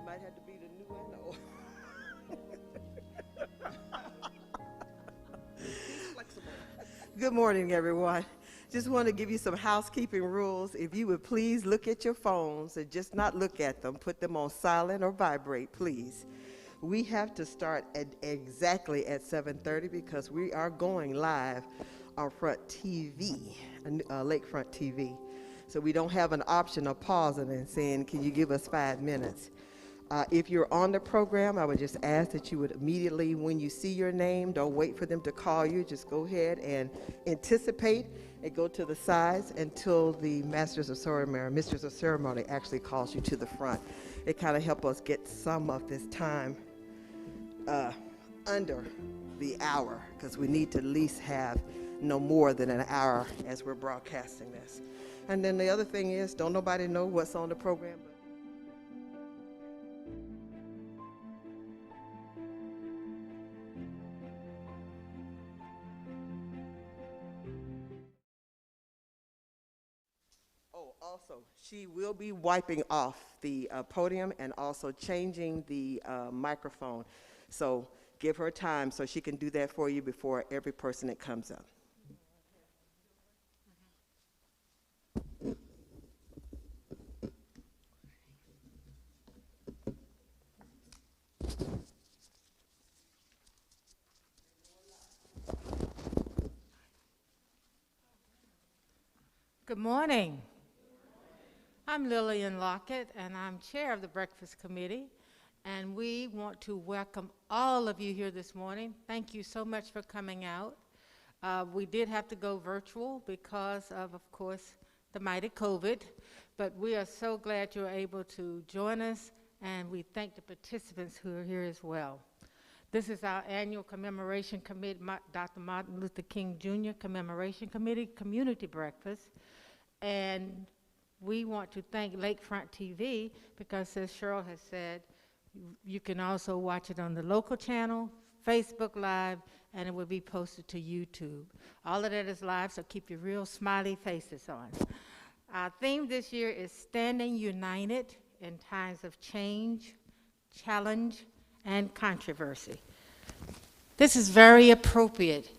might have to be the new and old. He's flexible. Good morning, everyone. Just want to give you some housekeeping rules. If you would please look at your phones and just not look at them, put them on silent or vibrate, please. We have to start at exactly at 7:30 because we are going live on Front TV, Lakefront TV. So we don't have an option of pausing and saying, can you give us 5 minutes? If you're on the program, I would just ask that you would immediately, when you see your name, don't wait for them to call you, just go ahead and anticipate and go to the sides until the Mistress of Ceremony actually calls you to the front. It kind of helps us get some of this time under the hour, because we need to at least have no more than an hour as we're broadcasting this. And then the other thing is, don't nobody know what's on the program. Oh, also, she will be wiping off the podium and also changing the microphone. So give her time so she can do that for you before every person that comes up. Good morning. I'm Lillian Lockett, and I'm chair of the Breakfast Committee, and we want to welcome all of you here this morning. Thank you so much for coming out. We did have to go virtual because of course, the mighty COVID, but we are so glad you're able to join us, and we thank the participants who are here as well. This is our annual commemoration committee, Dr. Martin Luther King Jr. Commemoration Committee Community Breakfast. And we want to thank Lakefront TV because, as Cheryl has said, you can also watch it on the local channel, Facebook Live, and it will be posted to YouTube. All of that is live, so keep your real smiley faces on. Our theme this year is Standing United in Times of Change, Challenge, and Controversy. This is very appropriate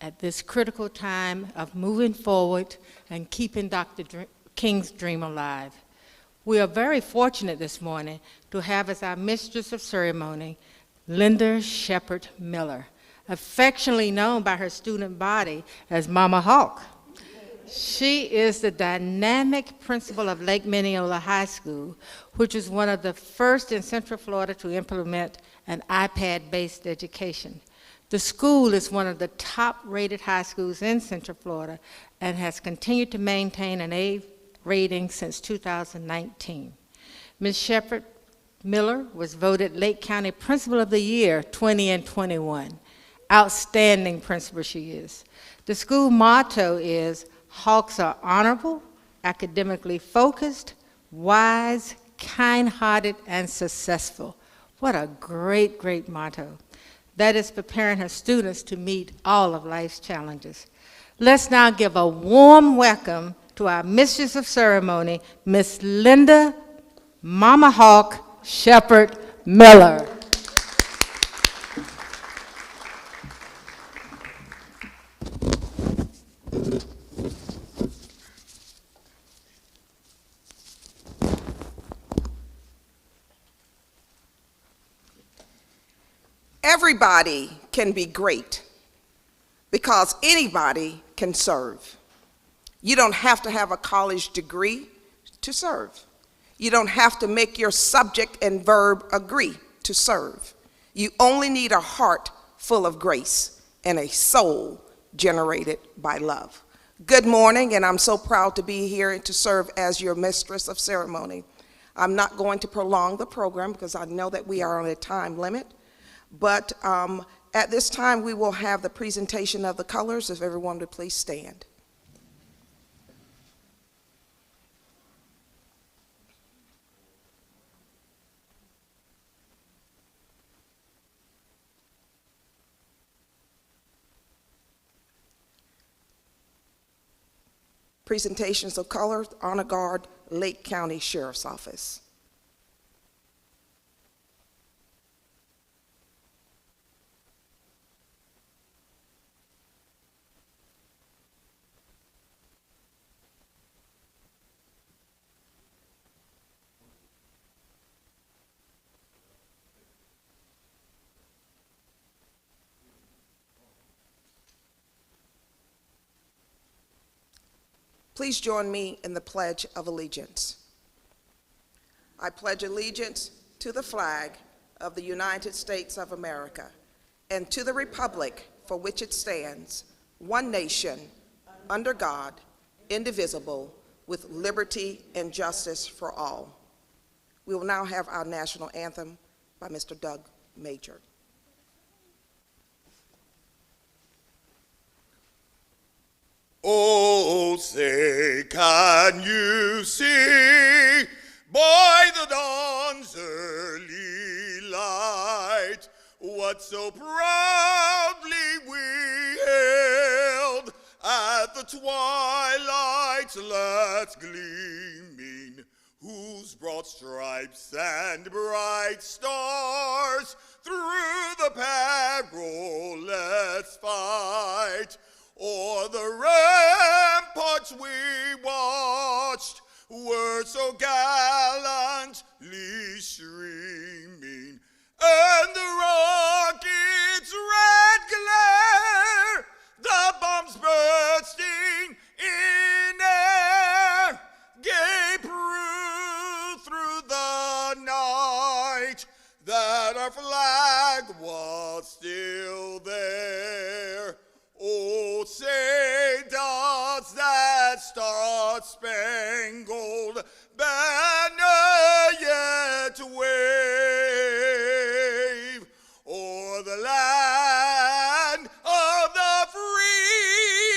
at this critical time of moving forward and keeping Dr. King's dream alive. We are very fortunate this morning to have as our Mistress of Ceremony, Linda Shepherd Miller, affectionately known by her student body as Mama Hawk. She is the dynamic principal of Lake Minneola High School, which is one of the first in Central Florida to implement an iPad-based education. The school is one of the top-rated high schools in Central Florida and has continued to maintain an A rating since 2019. Ms. Shepherd Miller was voted Lake County Principal of the Year 20 and 21. Outstanding principal she is. The school motto is, Hawks are honorable, academically focused, wise, kind-hearted, and successful. What a great, great motto. That is preparing her students to meet all of life's challenges. Let's now give a warm welcome to our Mistress of Ceremony, Miss Linda Mama Hawk Shepherd Miller. Everybody can be great because anybody can serve. You don't have to have a college degree to serve. You don't have to make your subject and verb agree to serve. You only need a heart full of grace and a soul generated by love. Good morning, and I'm so proud to be here to serve as your Mistress of Ceremony. I'm not going to prolong the program because I know that we are on a time limit. But at this time, we will have the presentation of the colors. If everyone would please stand. Presentations of colors, Honor Guard, Lake County Sheriff's Office. Please join me in the Pledge of Allegiance. I pledge allegiance to the flag of the United States of America and to the republic for which it stands, one nation, under God, indivisible, with liberty and justice for all. We will now have our national anthem by Mr. Doug Major. Oh, say, can you see by the dawn's early light what so proudly we hailed at the twilight's last gleaming, whose broad stripes and bright stars through the perilous fight o'er the ramparts we watched were so gallantly streaming, and the rocket's red glare, the bombs bursting in air, gave proof through the night that our flag was still there. Oh, say does that star-spangled banner yet wave o'er the land of the free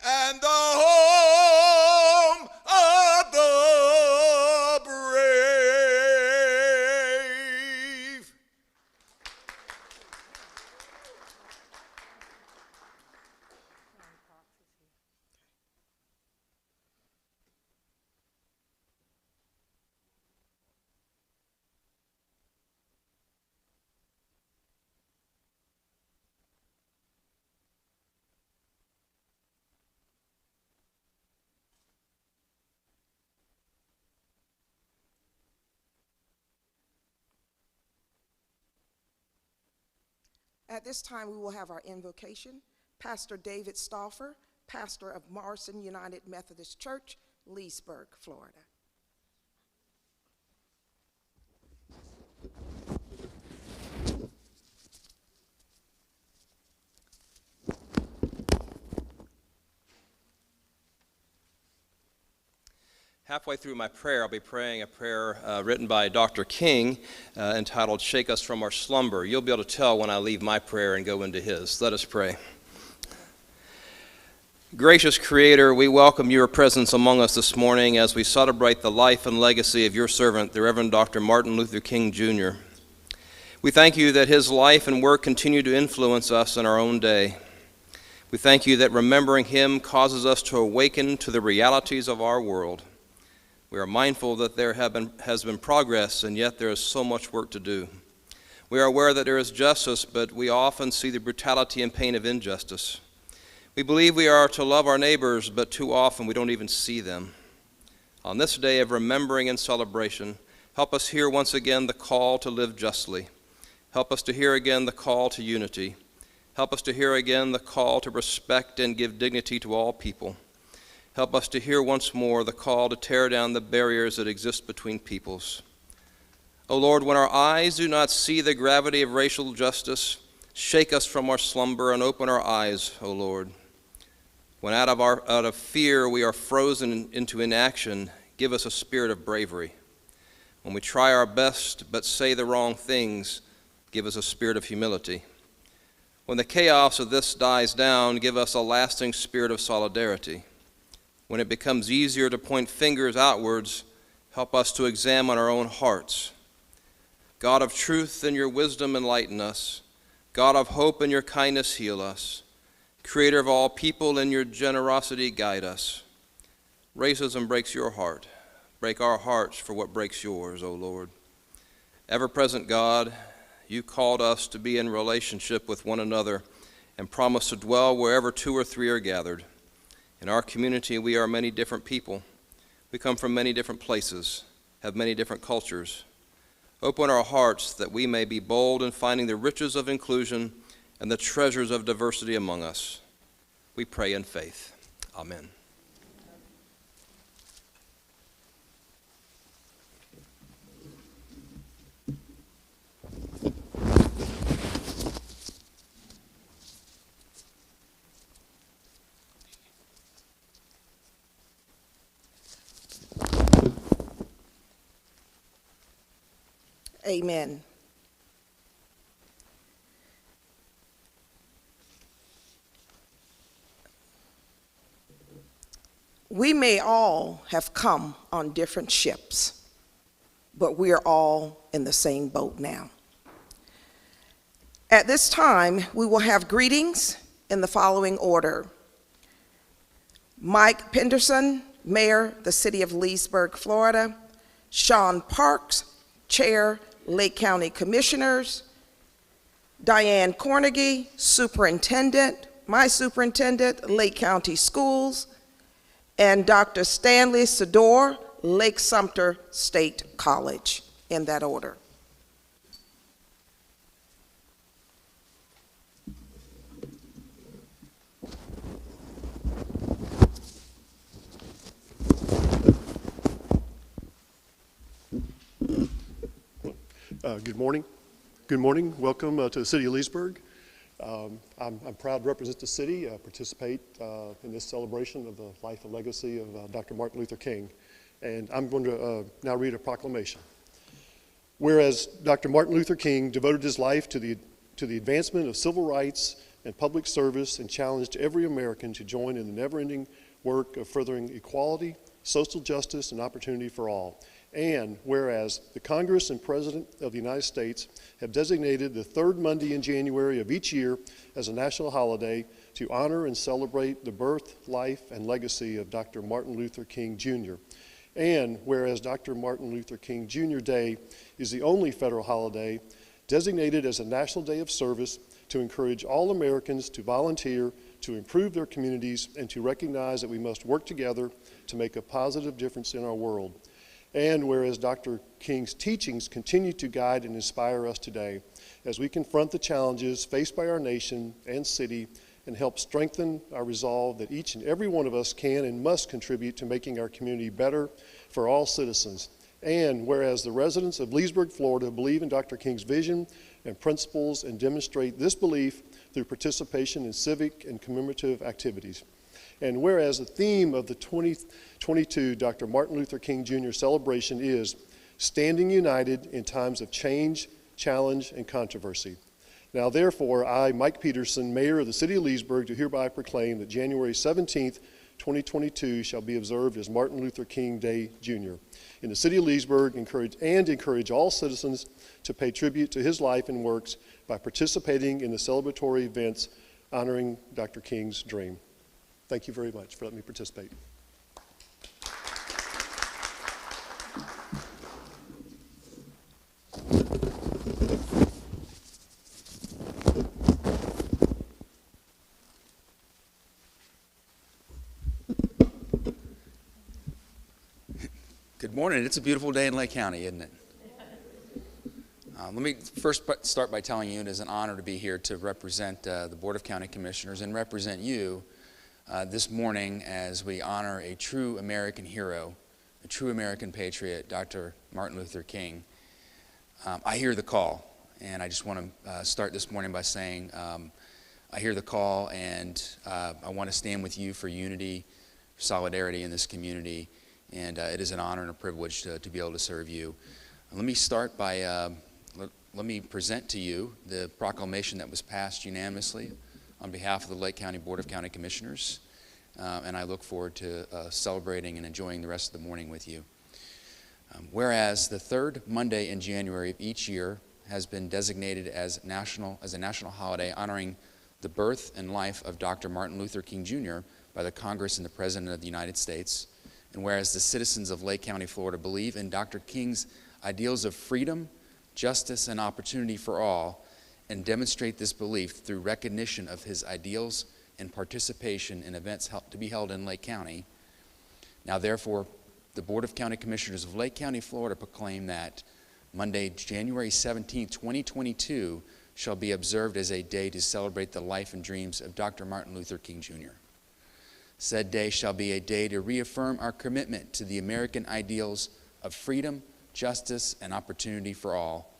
and the home of the brave? At this time, we will have our invocation. Pastor David Stauffer, pastor of Morrison United Methodist Church, Leesburg, Florida. Halfway through my prayer, I'll be praying a prayer written by Dr. King entitled, "Shake Us from Our Slumber." You'll be able to tell when I leave my prayer and go into his. Let us pray. Gracious Creator, we welcome your presence among us this morning as we celebrate the life and legacy of your servant, the Reverend Dr. Martin Luther King, Jr. We thank you that his life and work continue to influence us in our own day. We thank you that remembering him causes us to awaken to the realities of our world. We are mindful that there has been progress, and yet there is so much work to do. We are aware that there is justice, but we often see the brutality and pain of injustice. We believe we are to love our neighbors, but too often we don't even see them. On this day of remembering and celebration, help us hear once again the call to live justly. Help us to hear again the call to unity. Help us to hear again the call to respect and give dignity to all people. Help us to hear once more the call to tear down the barriers that exist between peoples. O Lord, when our eyes do not see the gravity of racial justice, shake us from our slumber and open our eyes, O Lord. When out of fear we are frozen into inaction, give us a spirit of bravery. When we try our best but say the wrong things, give us a spirit of humility. When the chaos of this dies down, give us a lasting spirit of solidarity. When it becomes easier to point fingers outwards, help us to examine our own hearts. God of truth, in your wisdom enlighten us. God of hope, in your kindness heal us. Creator of all people, in your generosity guide us. Racism breaks your heart. Break our hearts for what breaks yours, O Lord. Ever-present God, you called us to be in relationship with one another and promised to dwell wherever two or three are gathered. In our community, we are many different people. We come from many different places, have many different cultures. Open our hearts that we may be bold in finding the riches of inclusion and the treasures of diversity among us. We pray in faith. Amen. Amen. We may all have come on different ships, but we are all in the same boat now. At this time, we will have greetings in the following order. Mike Penderson, Mayor, the City of Leesburg, Florida. Sean Parks, Chair, Lake County Commissioners. Diane Cornegie, Superintendent, my Superintendent, Lake County Schools. And Dr. Stanley Sador, Lake Sumter State College, in that order. Good morning. Good morning. Welcome to the City of Leesburg. I'm proud to represent the city, participate in this celebration of the life and legacy of Dr. Martin Luther King. And I'm going to now read a proclamation. Whereas Dr. Martin Luther King devoted his life to the advancement of civil rights and public service and challenged every American to join in the never-ending work of furthering equality, social justice, and opportunity for all. And whereas the Congress and President of the United States have designated the third Monday in January of each year as a national holiday to honor and celebrate the birth, life, and legacy of Dr. Martin Luther King Jr. And whereas Dr. Martin Luther King Jr. Day is the only federal holiday designated as a national day of service to encourage all Americans to volunteer, to improve their communities, and to recognize that we must work together to make a positive difference in our world. And whereas Dr. King's teachings continue to guide and inspire us today as we confront the challenges faced by our nation and city and help strengthen our resolve that each and every one of us can and must contribute to making our community better for all citizens. And whereas the residents of Leesburg, Florida believe in Dr. King's vision and principles and demonstrate this belief through participation in civic and commemorative activities. And whereas the theme of the 2022 Dr. Martin Luther King Jr. celebration is Standing United in Times of Change, Challenge, and Controversy. Now therefore, I, Mike Peterson, Mayor of the City of Leesburg, do hereby proclaim that January 17th, 2022 shall be observed as Martin Luther King Day Jr. in the City of Leesburg, encourage all citizens to pay tribute to his life and works by participating in the celebratory events honoring Dr. King's dream. Thank you very much for letting me participate. Good morning. It's a beautiful day in Lake County, isn't it? Let me first start by telling you it is an honor to be here to represent the Board of County Commissioners and represent you this morning as we honor a true American hero, a true American patriot, Dr. Martin Luther King. I hear the call, and I just want to start this morning by saying I hear the call, and I want to stand with you for unity, solidarity in this community, and it is an honor and a privilege to be able to serve you. Let me start by let me present to you the proclamation that was passed unanimously on behalf of the Lake County Board of County Commissioners, and I look forward to celebrating and enjoying the rest of the morning with you. Whereas the third Monday in January of each year has been designated as a national holiday honoring the birth and life of Dr. Martin Luther King Jr. by the Congress and the President of the United States, and whereas the citizens of Lake County, Florida believe in Dr. King's ideals of freedom, justice, and opportunity for all, and demonstrate this belief through recognition of his ideals and participation in events to be held in Lake County. Now therefore, the Board of County Commissioners of Lake County, Florida proclaim that Monday, January 17, 2022 shall be observed as a day to celebrate the life and dreams of Dr. Martin Luther King Jr. Said day shall be a day to reaffirm our commitment to the American ideals of freedom, justice, and opportunity for all,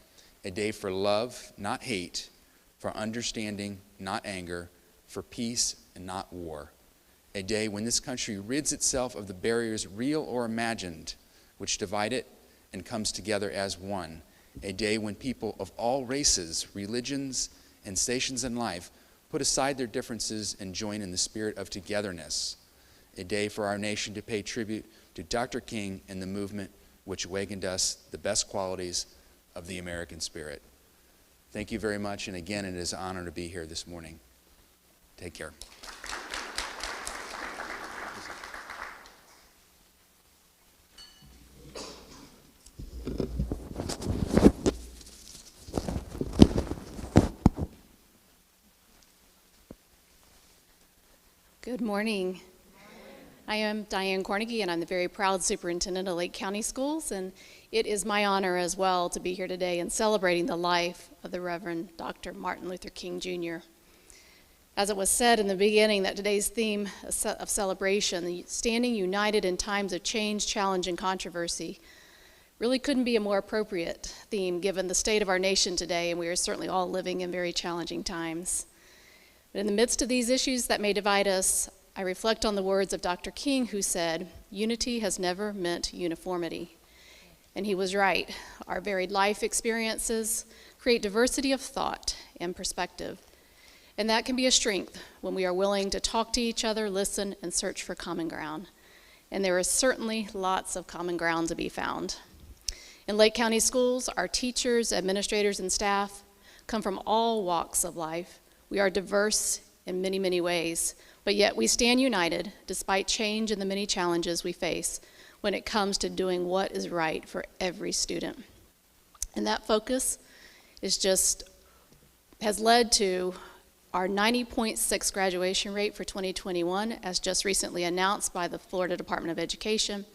a day for love, not hate, for understanding, not anger, for peace and not war, a day when this country rids itself of the barriers real or imagined which divide it and comes together as one, a day when people of all races, religions, and stations in life put aside their differences and join in the spirit of togetherness, a day for our nation to pay tribute to Dr. King and the movement which awakened us the best qualities of the American spirit. Thank you very much, and again, it is an honor to be here this morning. Take care. Good morning. I am Diane Cornegie, and I'm the very proud superintendent of Lake County Schools, and it is my honor as well to be here today and celebrating the life of the Reverend Dr. Martin Luther King Jr. As it was said in the beginning, that today's theme of celebration, standing united in times of change, challenge, and controversy, really couldn't be a more appropriate theme given the state of our nation today, and we are certainly all living in very challenging times. But in the midst of these issues that may divide us, I reflect on the words of Dr. King, who said, "Unity has never meant uniformity." And he was right. Our varied life experiences create diversity of thought and perspective. And that can be a strength when we are willing to talk to each other, listen, and search for common ground. And there is certainly lots of common ground to be found. In Lake County Schools, our teachers, administrators, and staff come from all walks of life. We are diverse in many, many ways, but yet we stand united despite change and the many challenges we face when it comes to doing what is right for every student. And that focus has led to our 90.6 graduation rate for 2021, as just recently announced by the Florida Department of Education.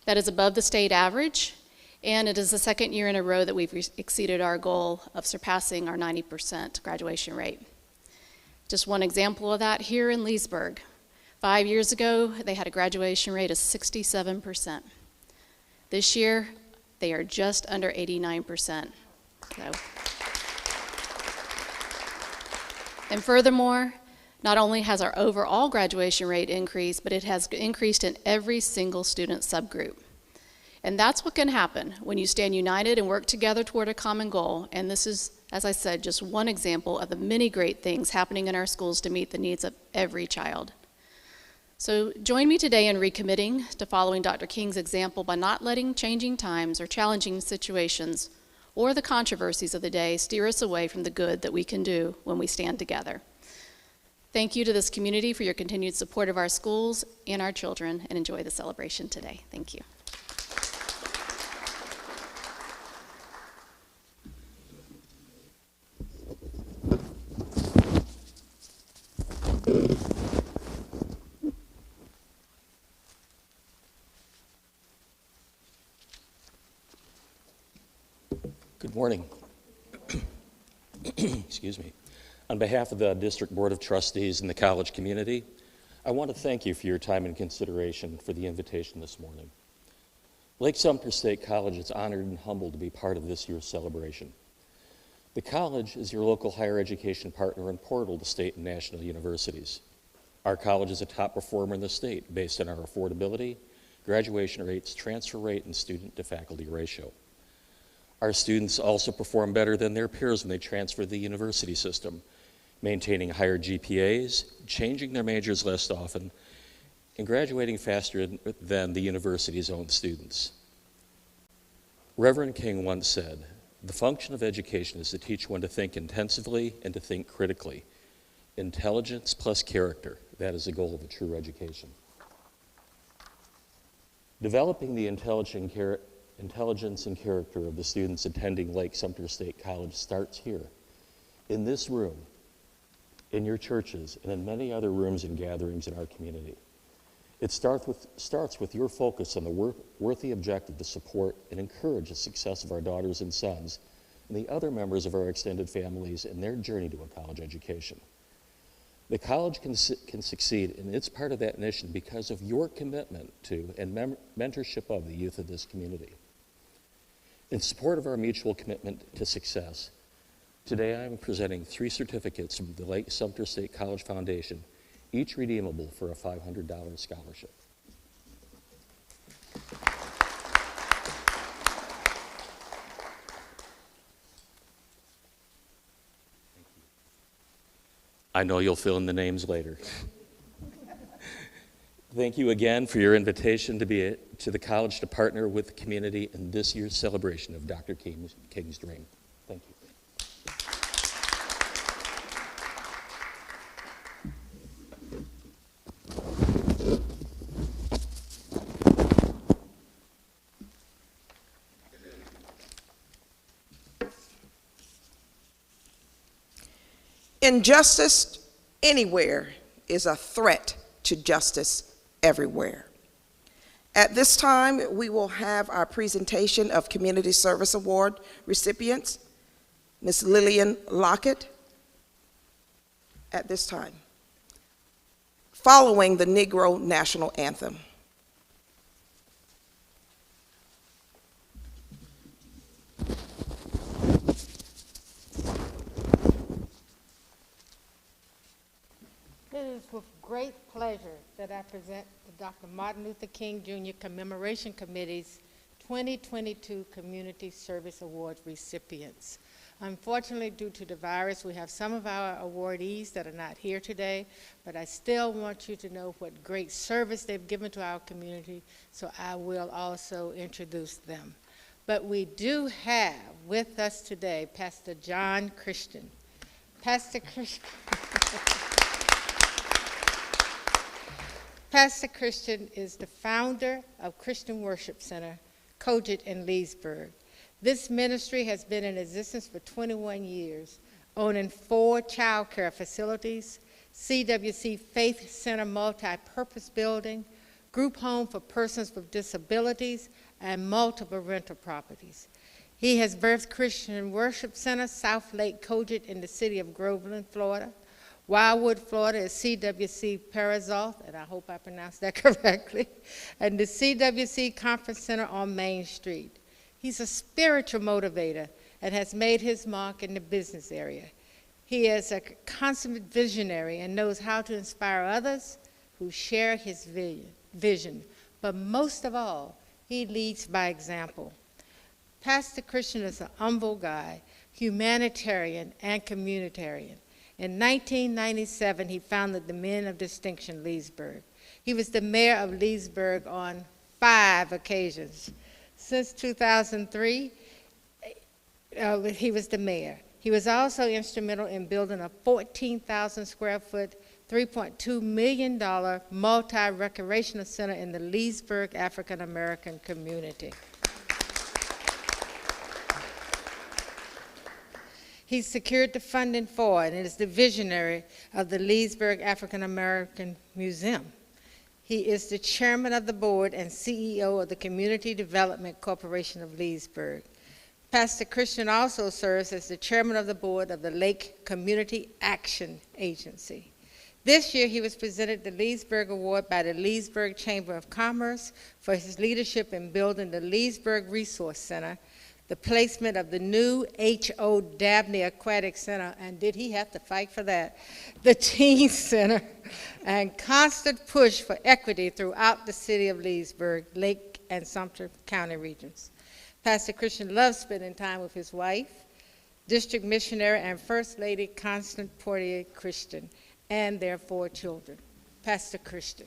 That is above the state average, and it is the second year in a row that we've exceeded our goal of surpassing our 90% graduation rate. Just one example of that here in Leesburg. 5 years ago, they had a graduation rate of 67%. This year, they are just under 89%. And furthermore, not only has our overall graduation rate increased, but it has increased in every single student subgroup. And that's what can happen when you stand united and work together toward a common goal. And this is, as I said, just one example of the many great things happening in our schools to meet the needs of every child. So join me today in recommitting to following Dr. King's example by not letting changing times or challenging situations or the controversies of the day steer us away from the good that we can do when we stand together. Thank you to this community for your continued support of our schools and our children, and enjoy the celebration today. Thank you. Good morning. Excuse me. On behalf of the District Board of Trustees and the college community, I want to thank you for your time and consideration for the invitation this morning. Lake Sumter State College is honored and humbled to be part of this year's celebration. The college is your local higher education partner and portal to state and national universities. Our college is a top performer in the state based on our affordability, graduation rates, transfer rate, and student-to-faculty ratio. Our students also perform better than their peers when they transfer to the university system, maintaining higher GPAs, changing their majors less often, and graduating faster than the university's own students. Reverend King once said, "The function of education is to teach one to think intensively and to think critically. Intelligence plus character, that is the goal of a true education." Developing the intelligence and character of the students attending Lake Sumter State College starts here, in this room, in your churches, and in many other rooms and gatherings in our community. It starts with your focus on the worthy objective to support and encourage the success of our daughters and sons and the other members of our extended families in their journey to a college education. The college can succeed, and it's part of that mission because of your commitment to and mentorship of the youth of this community. In support of our mutual commitment to success, today I am presenting 3 certificates from the Lake Sumter State College Foundation, each redeemable for a $500 scholarship. I know you'll fill in the names later. Thank you again for your invitation to the college to partner with the community in this year's celebration of Dr. King's dream. Thank you. Injustice anywhere is a threat to justice everywhere. At this time, we will have our presentation of Community Service Award recipients. Ms. Lillian Lockett, at this time, following the Negro National Anthem. It is with great pleasure that I present the Dr. Martin Luther King Jr. Commemoration Committee's 2022 Community Service Award recipients. Unfortunately, due to the virus, we have some of our awardees that are not here today, but I still want you to know what great service they've given to our community, so I will also introduce them. But we do have with us today Pastor John Christian. Pastor Christian. Pastor Christian is the founder of Christian Worship Center, Kojit in Leesburg. This ministry has been in existence for 21 years, owning 4 child care facilities, CWC Faith Center multi-purpose building, group home for persons with disabilities, and multiple rental properties. He has birthed Christian Worship Center, South Lake Kojit in the city of Groveland, Florida. Wildwood, Florida is CWC Parazoth, and I hope I pronounced that correctly, and the CWC Conference Center on Main Street. He's a spiritual motivator and has made his mark in the business area. He is a consummate visionary and knows how to inspire others who share his vision. But most of all, he leads by example. Pastor Christian is an humble guy, humanitarian and communitarian. In 1997, he founded the Men of Distinction Leesburg. He was the mayor of Leesburg on 5 occasions. Since 2003, he was the mayor. He was also instrumental in building a 14,000 square foot, $3.2 million multi-recreational center in the Leesburg African American community. He secured the funding for it and is the visionary of the Leesburg African American Museum. He is the chairman of the board and CEO of the Community Development Corporation of Leesburg. Pastor Christian also serves as the chairman of the board of the Lake Community Action Agency. This year, he was presented the Leesburg Award by the Leesburg Chamber of Commerce for his leadership in building the Leesburg Resource Center, the placement of the new H.O. Dabney Aquatic Center, and did he have to fight for that, the Teen Center, and constant push for equity throughout the city of Leesburg, Lake and Sumter County regions. Pastor Christian loves spending time with his wife, district missionary and First Lady Constance Portier Christian, and their 4 children. Pastor Christian.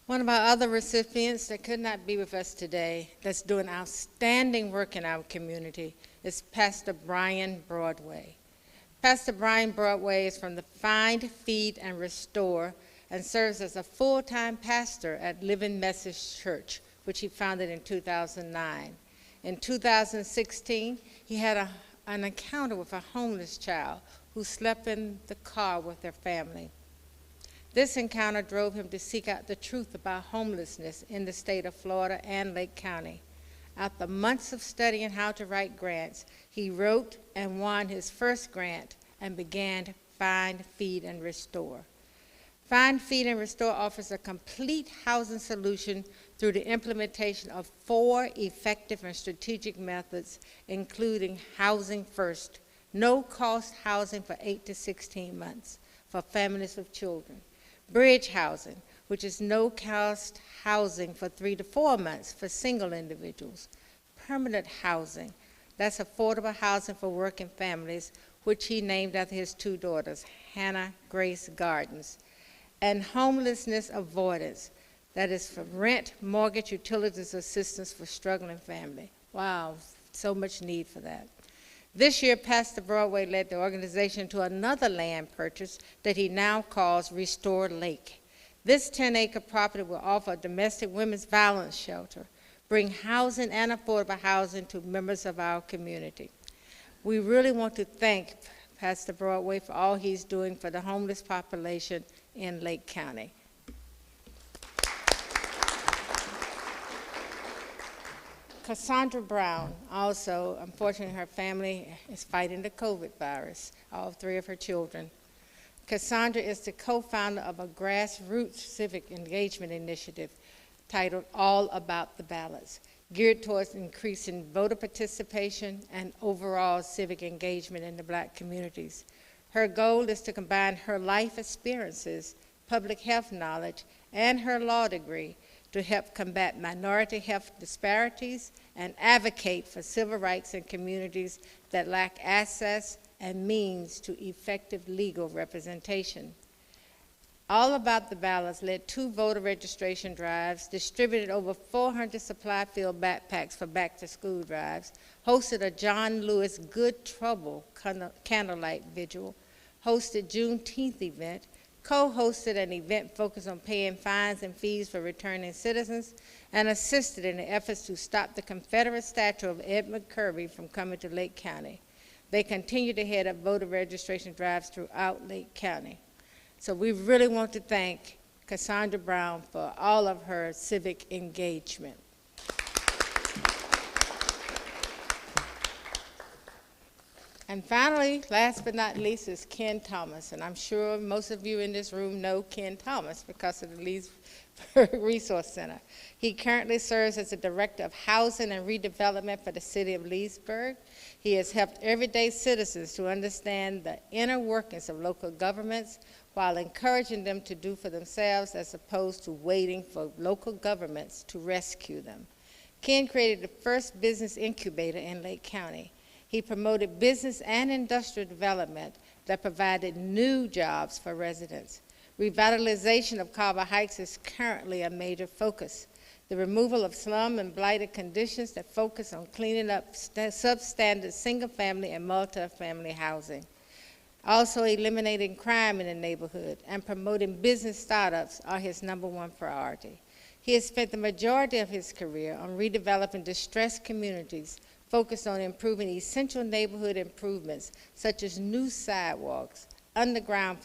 One of our other recipients that could not be with us today, that's doing outstanding work in our community, is Pastor Brian Broadway. Pastor Brian Broadway is from the Find, Feed, and Restore and serves as a full-time pastor at Living Message Church, which he founded in 2009. In 2016, he had an encounter with a homeless child who slept in the car with their family. This encounter drove him to seek out the truth about homelessness in the state of Florida and Lake County. After months of studying how to write grants, he wrote and won his first grant and began Find, Feed, and Restore. Find, Feed, and Restore offers a complete housing solution through the implementation of 4 effective and strategic methods, including Housing First, no-cost housing for 8 to 16 months, for families with children. Bridge housing, which is no-cost housing for 3 to 4 months for single individuals. Permanent housing, that's affordable housing for working families, which he named after his 2 daughters, Hannah Grace Gardens. And homelessness avoidance, that is for rent, mortgage, utilities assistance for struggling family. Wow, so much need for that. This year, Pastor Broadway led the organization to another land purchase that he now calls Restore Lake. This 10-acre property will offer a domestic women's violence shelter, bring housing and affordable housing to members of our community. We really want to thank Pastor Broadway for all he's doing for the homeless population in Lake County. Cassandra Brown, also, unfortunately, her family is fighting the COVID virus, all 3 of her children. Cassandra is the co-founder of a grassroots civic engagement initiative titled All About the Ballots, geared towards increasing voter participation and overall civic engagement in the Black communities. Her goal is to combine her life experiences, public health knowledge, and her law degree to help combat minority health disparities and advocate for civil rights in communities that lack access and means to effective legal representation. All About the Ballots led 2 voter registration drives, distributed over 400 supply-filled backpacks for back-to-school drives, hosted a John Lewis Good Trouble candlelight vigil, hosted Juneteenth event, co-hosted an event focused on paying fines and fees for returning citizens, and assisted in the efforts to stop the Confederate statue of Edmund Kirby from coming to Lake County. They continue to head up voter registration drives throughout Lake County. So we really want to thank Cassandra Brown for all of her civic engagement. And finally, last but not least, is Ken Thomas. And I'm sure most of you in this room know Ken Thomas because of the Leesburg Resource Center. He currently serves as the Director of Housing and Redevelopment for the City of Leesburg. He has helped everyday citizens to understand the inner workings of local governments while encouraging them to do for themselves as opposed to waiting for local governments to rescue them. Ken created the first business incubator in Lake County. He promoted business and industrial development that provided new jobs for residents. Revitalization of Carver Heights is currently a major focus. The removal of slum and blighted conditions that focus on cleaning up substandard single-family and multi-family housing. Also eliminating crime in the neighborhood and promoting business startups are his #1 priority. He has spent the majority of his career on redeveloping distressed communities, focused on improving essential neighborhood improvements such as new sidewalks, underground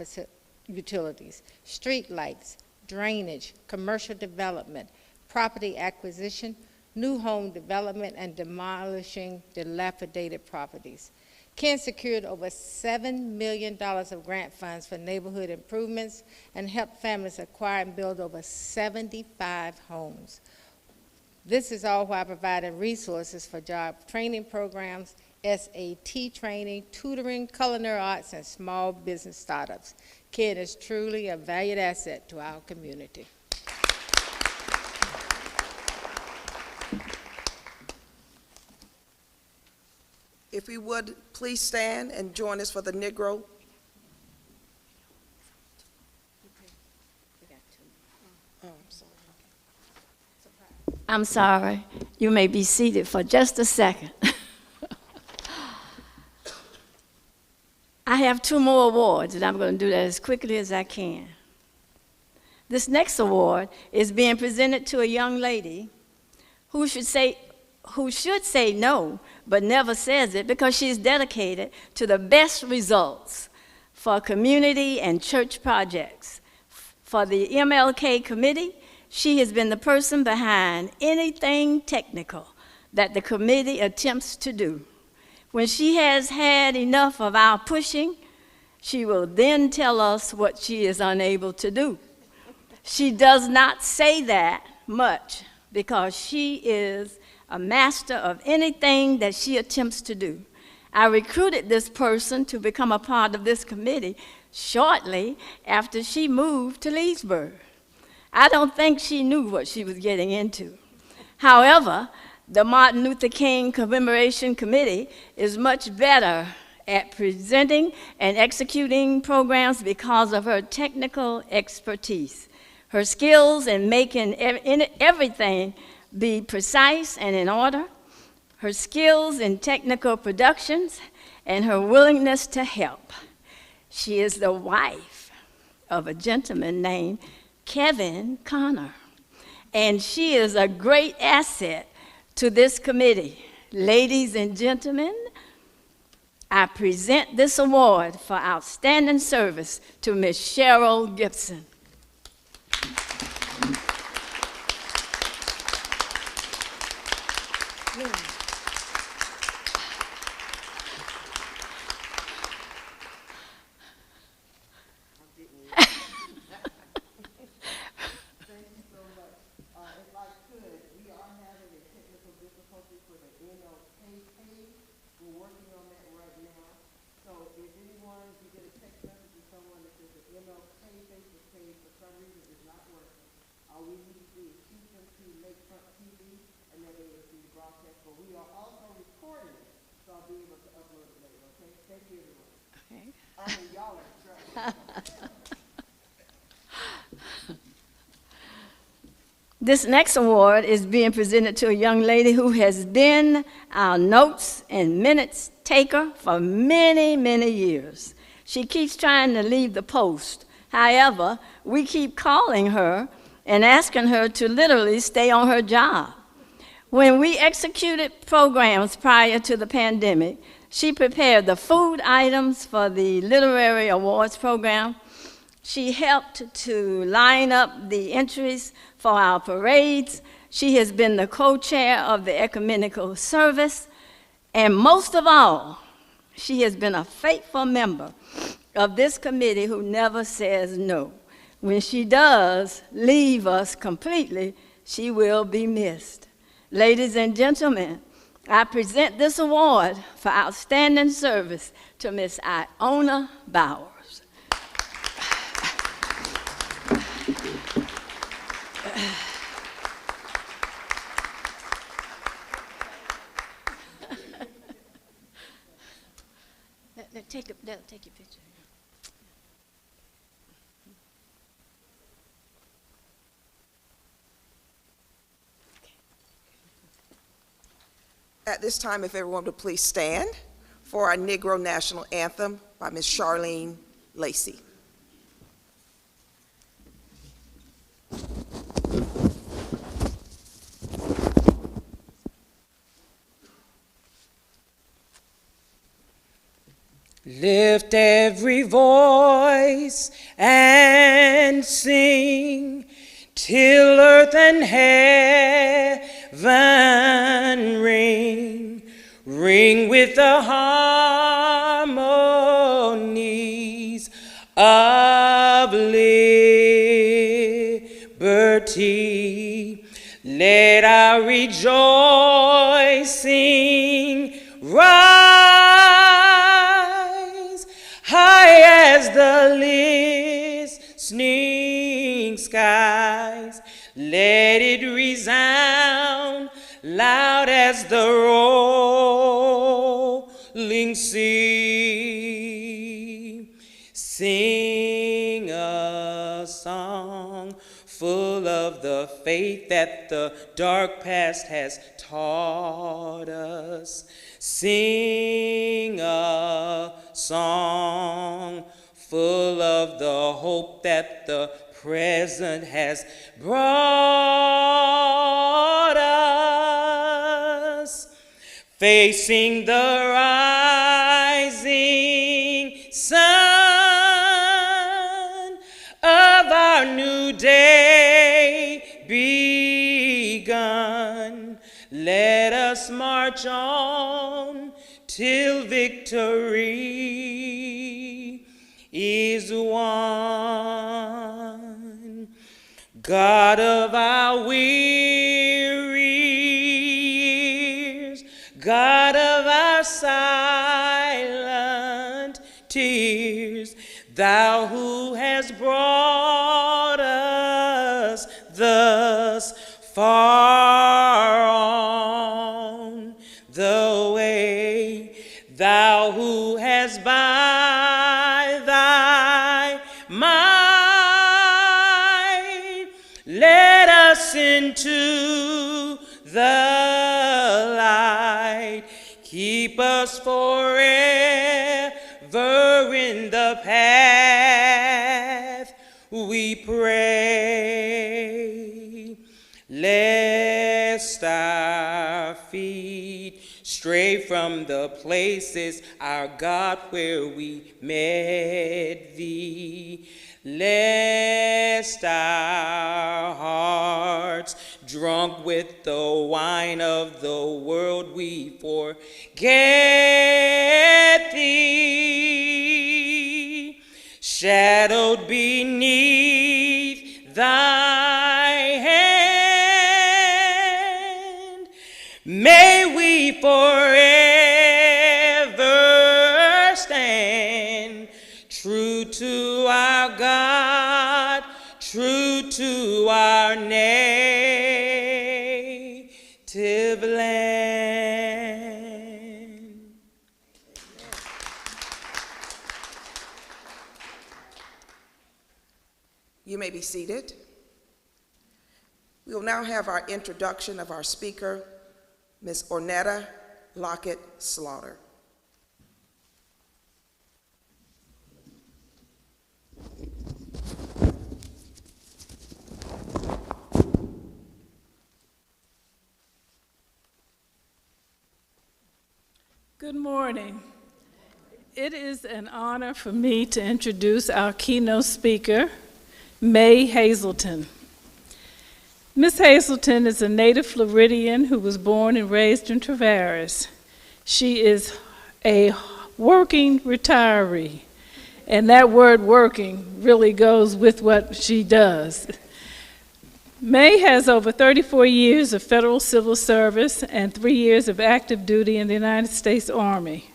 utilities, street lights, drainage, commercial development, property acquisition, new home development, and demolishing dilapidated properties. Ken secured over $7 million of grant funds for neighborhood improvements and helped families acquire and build over 75 homes. This is all while providing resources for job training programs, SAT training, tutoring, culinary arts, and small business startups. Ken is truly a valued asset to our community. If we would, please stand and join us for the Negro. Oh, I'm sorry. I'm sorry. You may be seated for just a second. I have 2 more awards, and I'm going to do that as quickly as I can. This next award is being presented to a young lady who should say no, but never says it because she's dedicated to the best results for community and church projects. For the MLK committee, she has been the person behind anything technical that the committee attempts to do. When she has had enough of our pushing, she will then tell us what she is unable to do. She does not say that much because she is a master of anything that she attempts to do. I recruited this person to become a part of this committee shortly after she moved to Leesburg. I don't think she knew what she was getting into. However, the Martin Luther King Commemoration Committee is much better at presenting and executing programs because of her technical expertise, her skills in making everything be precise and in order, her skills in technical productions, and her willingness to help. She is the wife of a gentleman named Kevin Connor, and she is a great asset to this committee. Ladies and gentlemen, I present this award for outstanding service to Ms. Cheryl Gibson. This next award is being presented to a young lady who has been our notes and minutes taker for many, many years. She keeps trying to leave the post. However, we keep calling her and asking her to literally stay on her job. When we executed programs prior to the pandemic, she prepared the food items for the Literary Awards program. She helped to line up the entries for our parades. She has been the co-chair of the ecumenical service. And most of all, she has been a faithful member of this committee who never says no. When she does leave us completely, she will be missed. Ladies and gentlemen, I present this award for outstanding service to Miss Iona Bauer. They'll take your picture. At this time, if everyone would please stand for our Negro National Anthem by Ms. Charlene Lacey. Lift every voice and sing till earth and heaven ring, ring with the harmonies of liberty. Let our rejoicing rise high as the listening skies. Let it resound loud as the rolling sea. Sing a song full of the faith that the dark past has taught us. Sing a song full of the hope that the present has brought us. Facing the rising sun of our new day begun, let us march on till victory is won. God of our weary years, God of our silent tears, Thou who hast brought us thus far on the way, thou who hast by thy might led us into the light, keep us forever in the path, we pray. Lest our feet stray from the places, our God, where we met thee. Lest our hearts, drunk with the wine of the world, we forget thee. Shadowed beneath thy hand, may we forever stand true to our God, true to our native land. You may be seated. We will now have our introduction of our speaker, Ms. Ornetta Lockett Slaughter. Good morning. It is an honor for me to introduce our keynote speaker, May Hazelton. Ms. Hazelton is a native Floridian who was born and raised in Traverse. She is a working retiree, and that word working really goes with what she does. May has over 34 years of federal civil service and 3 years of active duty in the United States Army.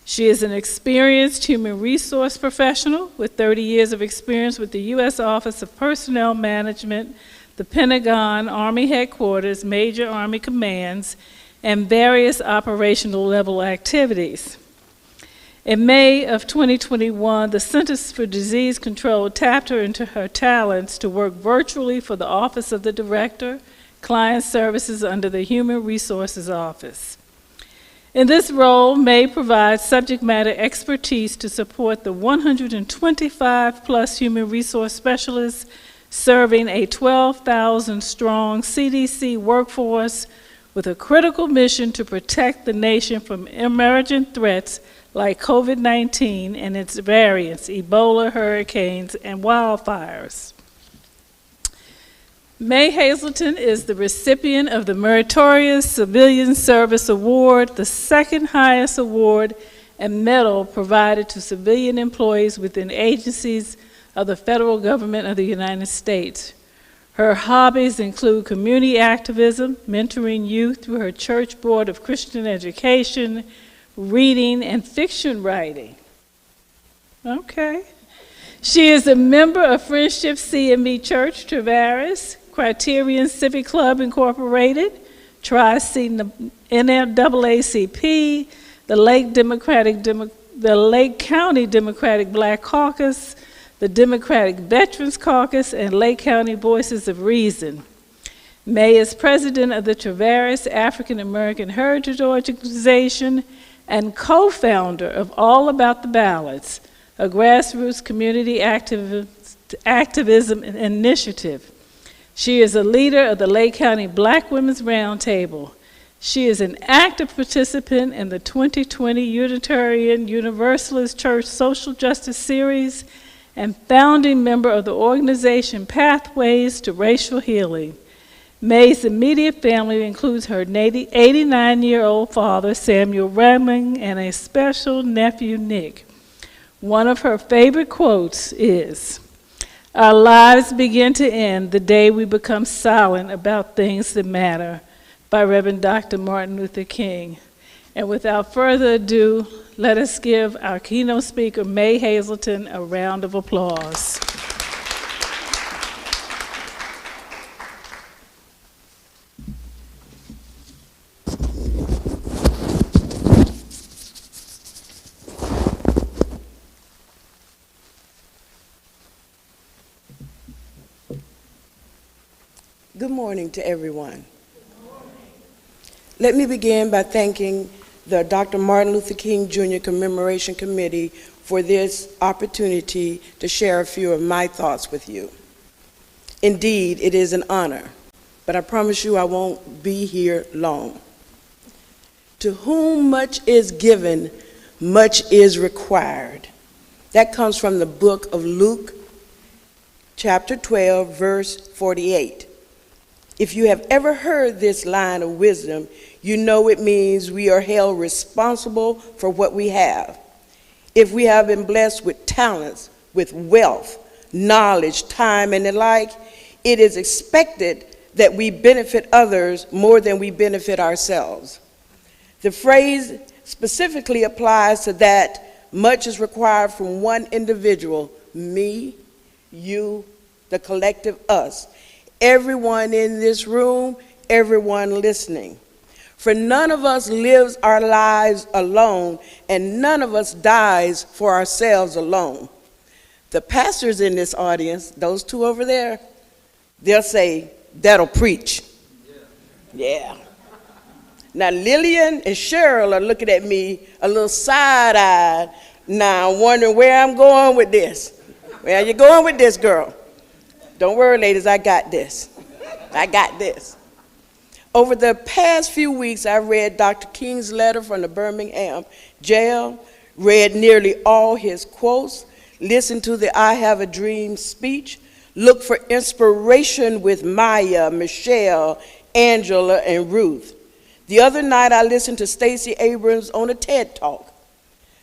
She is an experienced human resource professional with 30 years of experience with the U.S. Office of Personnel Management, the Pentagon, Army Headquarters, major Army commands, and various operational level activities. In May of 2021, the Centers for Disease Control tapped her into her talents to work virtually for the Office of the Director, Client Services under the Human Resources Office. In this role, May provides subject matter expertise to support the 125-plus human resource specialists serving a 12,000-strong CDC workforce with a critical mission to protect the nation from emerging threats like COVID-19 and its variants, Ebola, hurricanes, and wildfires. May Hazelton is the recipient of the Meritorious Civilian Service Award, the second highest award and medal provided to civilian employees within agencies of the federal government of the United States. Her hobbies include community activism, mentoring youth through her Church Board of Christian Education, reading, and fiction writing. Okay. She is a member of Friendship CME Church, Traverse, Criterion Civic Club Incorporated, Tri-C NAACP, the Lake County Democratic Black Caucus, the Democratic Veterans Caucus, and Lake County Voices of Reason. May is president of the Traverse African American Heritage Organization and co-founder of All About the Ballots, a grassroots community activism initiative. She is a leader of the Lake County Black Women's Roundtable. She is an active participant in the 2020 Unitarian Universalist Church Social Justice Series and founding member of the organization Pathways to Racial Healing. May's immediate family includes her 89-year-old father, Samuel Reming, and a special nephew, Nick. One of her favorite quotes is, "Our lives begin to end the day we become silent about things that matter," by Reverend Dr. Martin Luther King. And without further ado, let us give our keynote speaker, May Hazelton, a round of applause. Good morning to everyone. Let me begin by thanking the Dr. Martin Luther King Jr. Commemoration Committee for this opportunity to share a few of my thoughts with you. Indeed, it is an honor, but I promise you I won't be here long. To whom much is given, much is required. That comes from the book of Luke, chapter 12, verse 48. If you have ever heard this line of wisdom, you know it means we are held responsible for what we have. If we have been blessed with talents, with wealth, knowledge, time, and the like, it is expected that we benefit others more than we benefit ourselves. The phrase specifically applies to that much is required from one individual, me, you, the collective us. Everyone in this room, everyone listening. For none of us lives our lives alone, and none of us dies for ourselves alone. The pastors in this audience, those two over there, they'll say, that'll preach. Yeah. Now Lillian and Cheryl are looking at me a little side-eyed now, wondering where I'm going with this. Where are you going with this, girl? Don't worry, ladies, I got this. I got this. Over the past few weeks, I read Dr. King's letter from the Birmingham jail, read nearly all his quotes, listened to the I Have a Dream speech, looked for inspiration with Maya, Michelle, Angela, and Ruth. The other night, I listened to Stacey Abrams on a TED Talk.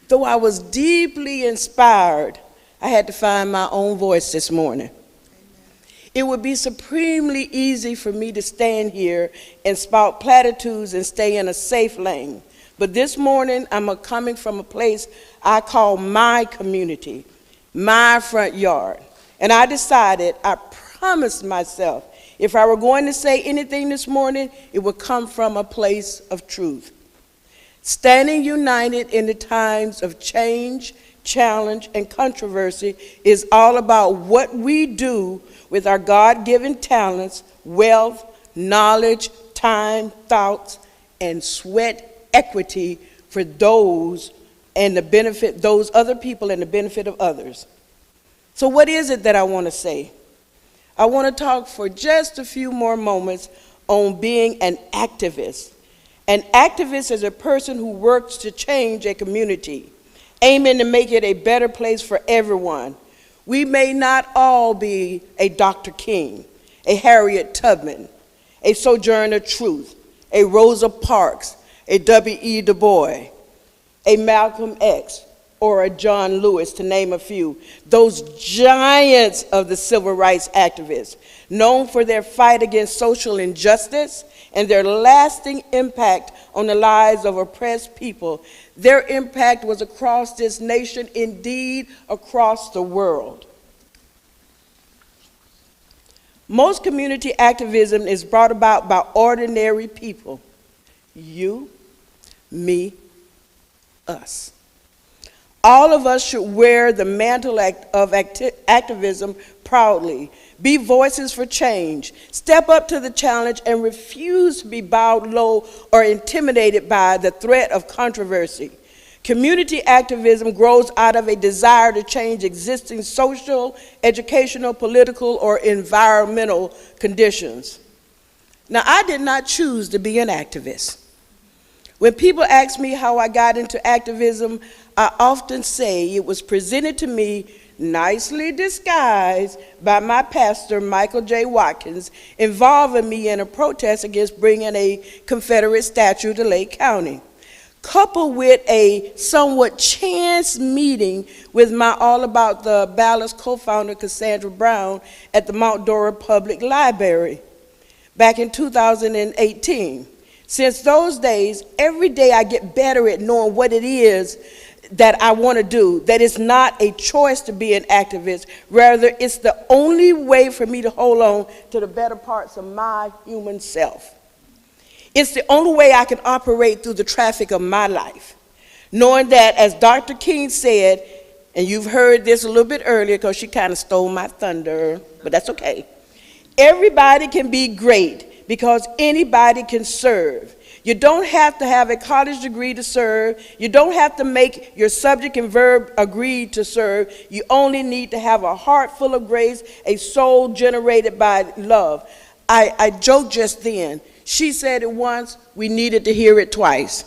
Though I was deeply inspired, I had to find my own voice this morning. It would be supremely easy for me to stand here and spout platitudes and stay in a safe lane. But this morning, I'm coming from a place I call my community, my front yard. And I decided, I promised myself, if I were going to say anything this morning, it would come from a place of truth. Standing united in the times of change, challenge, and controversy is all about what we do with our God-given talents, wealth, knowledge, time, thoughts, and sweat equity for those and the benefit, those other people and the benefit of others. So what is it that I want to say? I want to talk for just a few more moments on being an activist. An activist is a person who works to change a community, aiming to make it a better place for everyone. We may not all be a Dr. King, a Harriet Tubman, a Sojourner Truth, a Rosa Parks, a W.E. Du Bois, a Malcolm X, or a John Lewis, to name a few. Those giants of the civil rights activists, known for their fight against social injustice and their lasting impact on the lives of oppressed people. Their impact was across this nation, indeed across the world. Most community activism is brought about by ordinary people. You, me, us. All of us should wear the mantle of activism proudly. Be voices for change. Step up to the challenge and refuse to be bowed low or intimidated by the threat of controversy. Community activism grows out of a desire to change existing social, educational, political, or environmental conditions. Now, I did not choose to be an activist. When people ask me how I got into activism, I often say it was presented to me nicely disguised by my pastor, Michael J. Watkins, involving me in a protest against bringing a Confederate statue to Lake County, coupled with a somewhat chance meeting with my All About the Ballast co-founder, Cassandra Brown, at the Mount Dora Public Library back in 2018. Since those days, every day I get better at knowing what it is that I want to do, that it's not a choice to be an activist. Rather, it's the only way for me to hold on to the better parts of my human self. It's the only way I can operate through the traffic of my life, knowing that, as Dr. King said, and you've heard this a little bit earlier because she kind of stole my thunder, but that's okay. Everybody can be great because anybody can serve. You don't have to have a college degree to serve. You don't have to make your subject and verb agree to serve. You only need to have a heart full of grace, a soul generated by love. I joked just then. She said it once, we needed to hear it twice.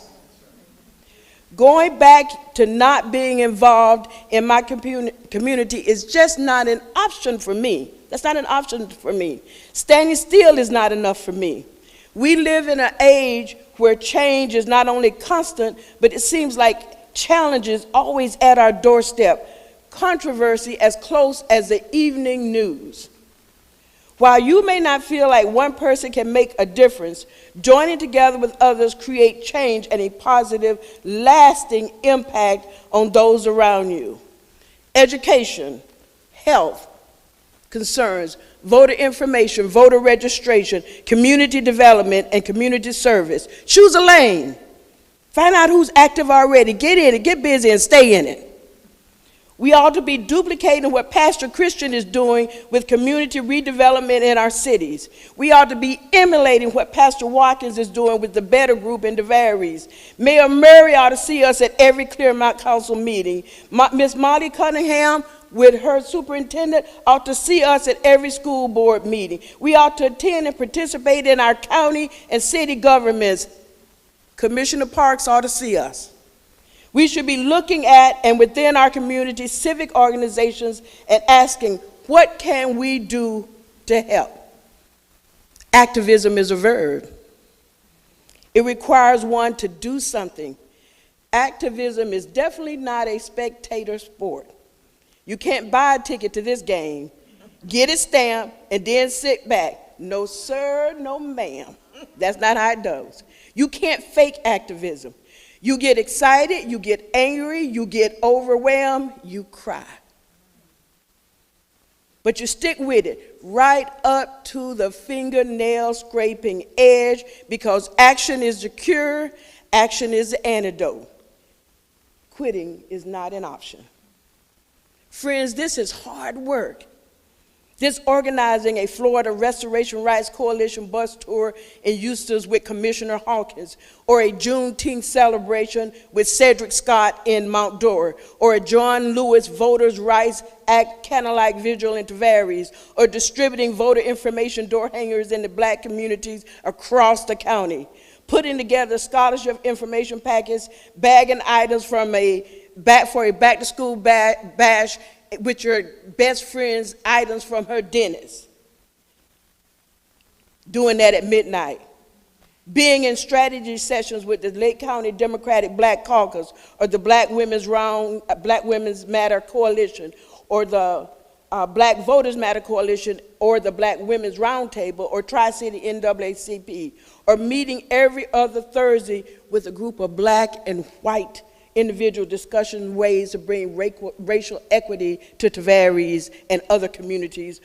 Going back to not being involved in my community is just not an option for me. That's not an option for me. Standing still is not enough for me. We live in an age where change is not only constant, but it seems like challenges always at our doorstep. Controversy as close as the evening news. While you may not feel like one person can make a difference, joining together with others create change and a positive, lasting impact on those around you. Education, health, concerns, voter information, voter registration, community development, and community service. Choose a lane. Find out who's active already. Get in it, get busy, and stay in it. We ought to be duplicating what Pastor Christian is doing with community redevelopment in our cities. We ought to be emulating what Pastor Watkins is doing with the Better Group in DeVaries. Mayor Murray ought to see us at every Clearmount Council meeting. Miss Molly Cunningham, with her superintendent, ought to see us at every school board meeting. We ought to attend and participate in our county and city governments. Commissioner Parks ought to see us. We should be looking at and within our community civic organizations and asking, what can we do to help? Activism is a verb. It requires one to do something. Activism is definitely not a spectator sport. You can't buy a ticket to this game, get it stamped, and then sit back. No, sir, no, ma'am. That's not how it goes. You can't fake activism. You get excited, you get angry, you get overwhelmed, you cry. But you stick with it right up to the fingernail scraping edge, because action is the cure, action is the antidote. Quitting is not an option. Friends, this is hard work. This organizing a Florida Restoration Rights Coalition bus tour in Eustis with Commissioner Hawkins, or a Juneteenth celebration with Cedric Scott in Mount Dora, or a John Lewis Voters' Rights Act candlelight vigil in Tavares, or distributing voter information door hangers in the black communities across the county, putting together scholarship information packets, bagging items from for a back-to-school bash with your best friend's items from her dentist. Doing that at midnight. Being in strategy sessions with the Lake County Democratic Black Caucus, or the Black Women's Matter Coalition, or the Black Voters Matter Coalition, or the Black Women's Roundtable, or Tri-City NAACP, or meeting every other Thursday with a group of black and white individual discussion ways to bring racial equity to Tavares and other communities,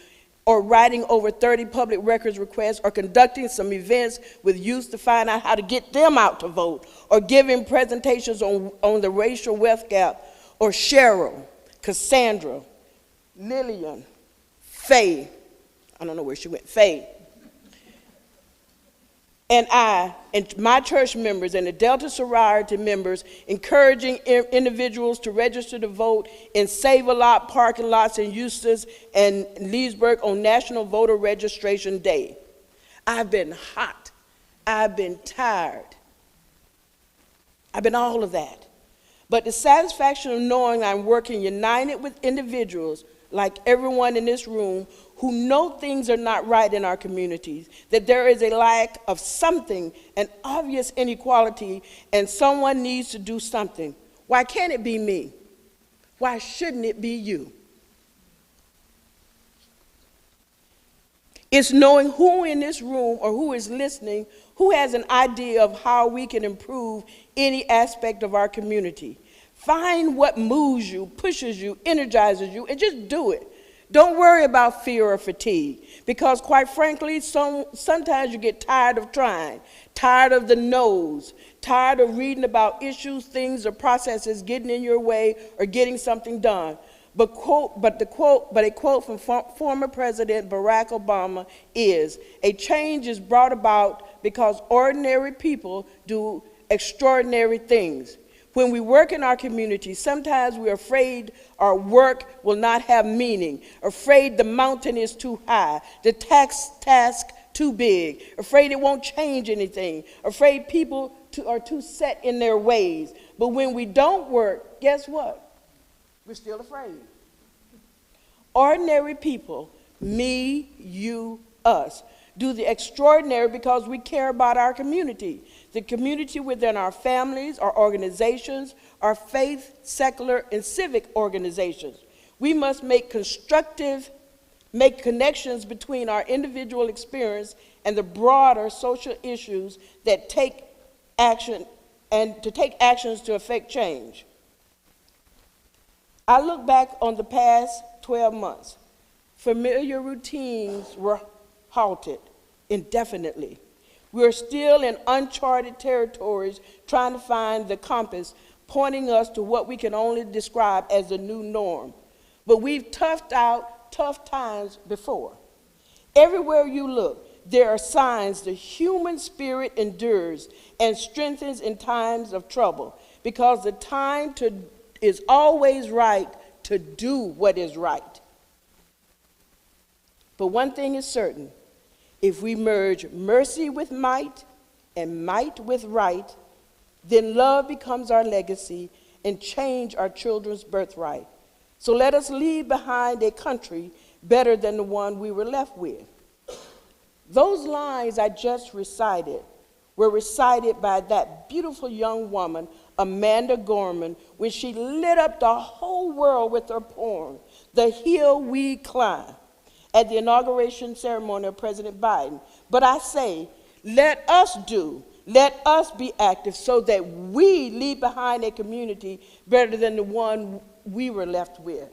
or writing over 30 public records requests, or conducting some events with youth to find out how to get them out to vote, or giving presentations on the racial wealth gap, or Cheryl, Cassandra, Lillian, Faye, I don't know where she went, Faye, and I, and my church members and the Delta sorority members, encouraging individuals to register to vote in Save-A-Lot parking lots in Eustis and Leesburg on National Voter Registration Day. I've been hot. I've been tired. I've been all of that. But the satisfaction of knowing I'm working united with individuals like everyone in this room who know things are not right in our communities, that there is a lack of something, an obvious inequality, and someone needs to do something. Why can't it be me? Why shouldn't it be you? It's knowing who in this room or who is listening, who has an idea of how we can improve any aspect of our community. Find what moves you, pushes you, energizes you, and just do it. Don't worry about fear or fatigue, because quite frankly, sometimes you get tired of trying, tired of the no's, tired of reading about issues, things, or processes getting in your way or getting something done. But a quote from former President Barack Obama is, "A change is brought about because ordinary people do extraordinary things." When we work in our community, sometimes we're afraid our work will not have meaning, afraid the mountain is too high, the task too big, afraid it won't change anything, afraid people are too set in their ways. But when we don't work, guess what? We're still afraid. Ordinary people, me, you, us, do the extraordinary because we care about our community, the community within our families, our organizations, our faith, secular, and civic organizations. We must make connections between our individual experience and the broader social issues that take action and to take actions to affect change. I look back on the past 12 months. Familiar routines were halted indefinitely. We're still in uncharted territories trying to find the compass pointing us to what we can only describe as the new norm. But we've toughed out tough times before. Everywhere you look, there are signs the human spirit endures and strengthens in times of trouble, because the time is always right to do what is right. But one thing is certain: if we merge mercy with might and might with right, then love becomes our legacy and change our children's birthright. So let us leave behind a country better than the one we were left with. Those lines I just recited were recited by that beautiful young woman, Amanda Gorman, when she lit up the whole world with her poem, "The Hill We Climb," at the inauguration ceremony of President Biden. But I say, let us be active so that we leave behind a community better than the one we were left with.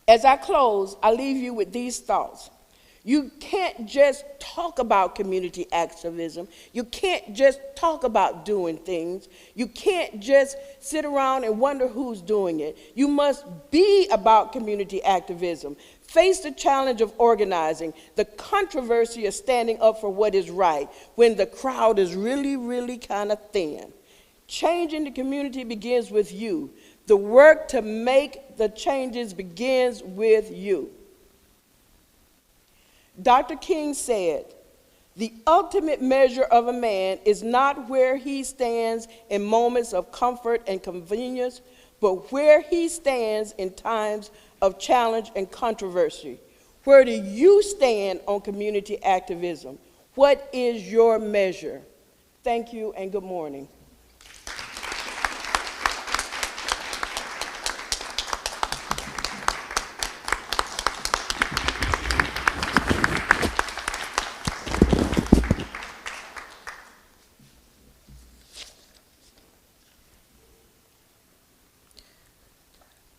As I close, I leave you with these thoughts. You can't just talk about community activism. You can't just talk about doing things. You can't just sit around and wonder who's doing it. You must be about community activism. Face the challenge of organizing, the controversy of standing up for what is right when the crowd is really, really kind of thin. Changing the community begins with you. The work to make the changes begins with you. Dr. King said, "The ultimate measure of a man is not where he stands in moments of comfort and convenience, but where he stands in times of challenge and controversy." Where do you stand on community activism? What is your measure? Thank you and good morning.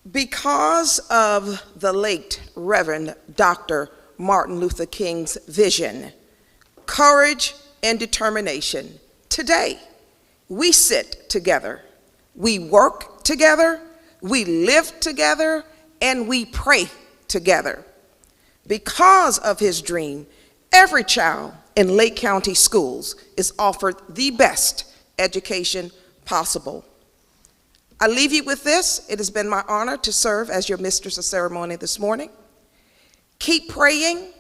Because of the late Reverend Dr. Martin Luther King's vision, courage, and determination, today we sit together, we work together, we live together, and we pray together. Because of his dream, every child in Lake County schools is offered the best education possible. I leave you with this. It has been my honor to serve as your mistress of ceremony this morning. Keep praying,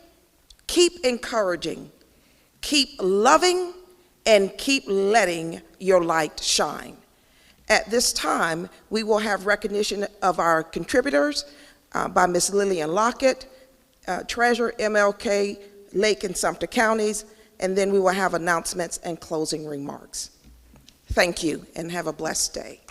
keep encouraging, keep loving, and keep letting your light shine. At this time, we will have recognition of our contributors by Ms. Lillian Lockett, Treasurer, MLK, Lake and Sumter counties, and then we will have announcements and closing remarks. Thank you, and have a blessed day.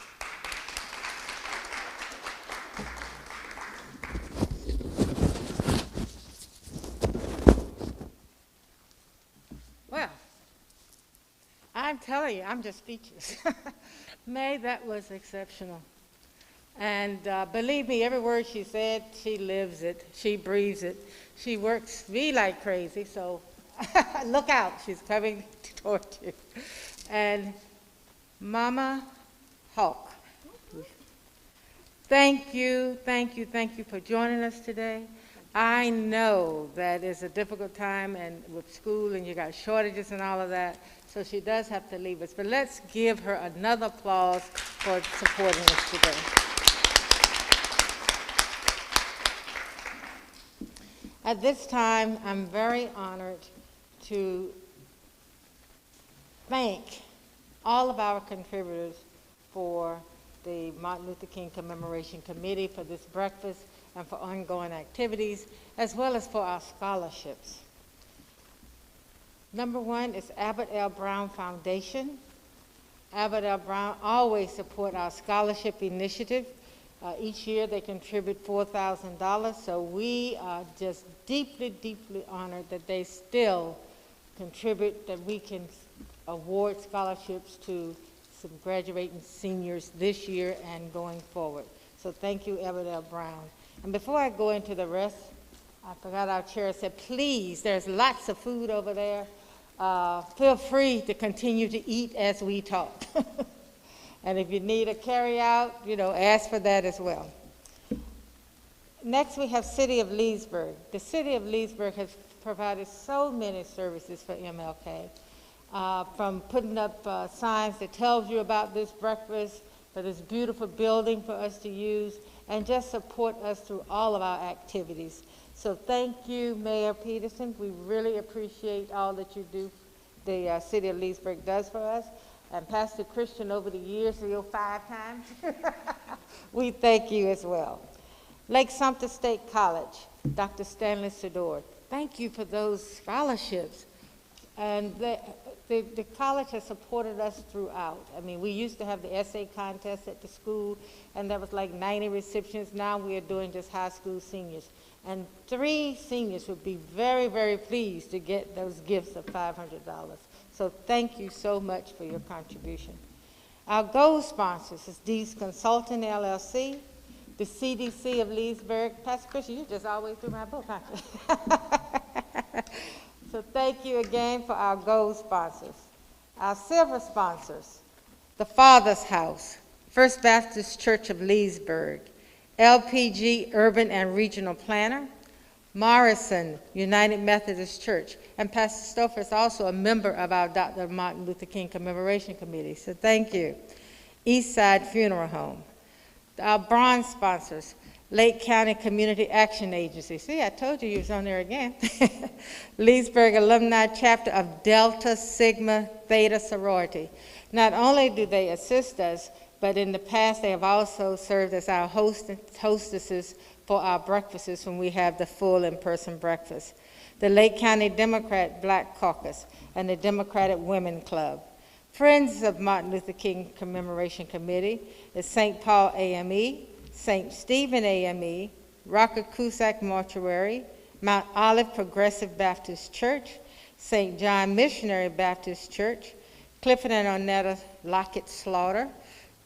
I'm telling you, I'm just speechless. May, that was exceptional. And believe me, every word she said, she lives it, she breathes it. She works me like crazy, so look out, she's coming toward you. And Mama Hawk, thank you for joining us today. I know that it's a difficult time and with school and you got shortages and all of that, so she does have to leave us. But let's give her another applause for supporting us today. At this time, I'm very honored to thank all of our contributors for the Martin Luther King Commemoration Committee for this breakfast and for ongoing activities, as well as for our scholarships. Number one is Abbott L. Brown Foundation. Abbott L. Brown always support our scholarship initiative. Each year they contribute $4,000, so we are just deeply, deeply honored that they still contribute, that we can award scholarships to some graduating seniors this year and going forward. So thank you, Abbott L. Brown. And before I go into the rest, I forgot our chair said, please, there's lots of food over there. Feel free to continue to eat as we talk. And if you need a carry-out, ask for that as well. Next, we have City of Leesburg. The City of Leesburg has provided so many services for MLK, from putting up signs that tells you about this breakfast, for this beautiful building for us to use, and just support us through all of our activities. So thank you, Mayor Peterson. We really appreciate all that you do, the City of Leesburg does for us. And Pastor Christian over the years, 5 times. We thank you as well. Lake Sumter State College, Dr. Stanley Sedor, thank you for those scholarships. And the college has supported us throughout. I mean, we used to have the essay contest at the school, and there was like 90 recipients. Now we are doing just high school seniors. And 3 seniors would be very, very pleased to get those gifts of $500. So thank you so much for your contribution. Our gold sponsors is Dees Consulting LLC, the CDC of Leesburg. Pastor Christian, you just always do my book, aren't you? So thank you again for our gold sponsors. Our silver sponsors, the Father's House, First Baptist Church of Leesburg, LPG Urban and Regional Planner, Morrison United Methodist Church, and Pastor Stouffer is also a member of our Dr. Martin Luther King Commemoration Committee, so thank you. Eastside Funeral Home. Our bronze sponsors, Lake County Community Action Agency. See, I told you was on there again. Leesburg Alumni Chapter of Delta Sigma Theta Sorority. Not only do they assist us, but in the past they have also served as our hostesses for our breakfasts when we have the full in-person breakfast. The Lake County Democrat Black Caucus and the Democratic Women Club. Friends of Martin Luther King Commemoration Committee is St. Paul AME, St. Stephen AME, Rocker Cusack Mortuary, Mount Olive Progressive Baptist Church, St. John Missionary Baptist Church, Clifford and Onetta Lockett Slaughter,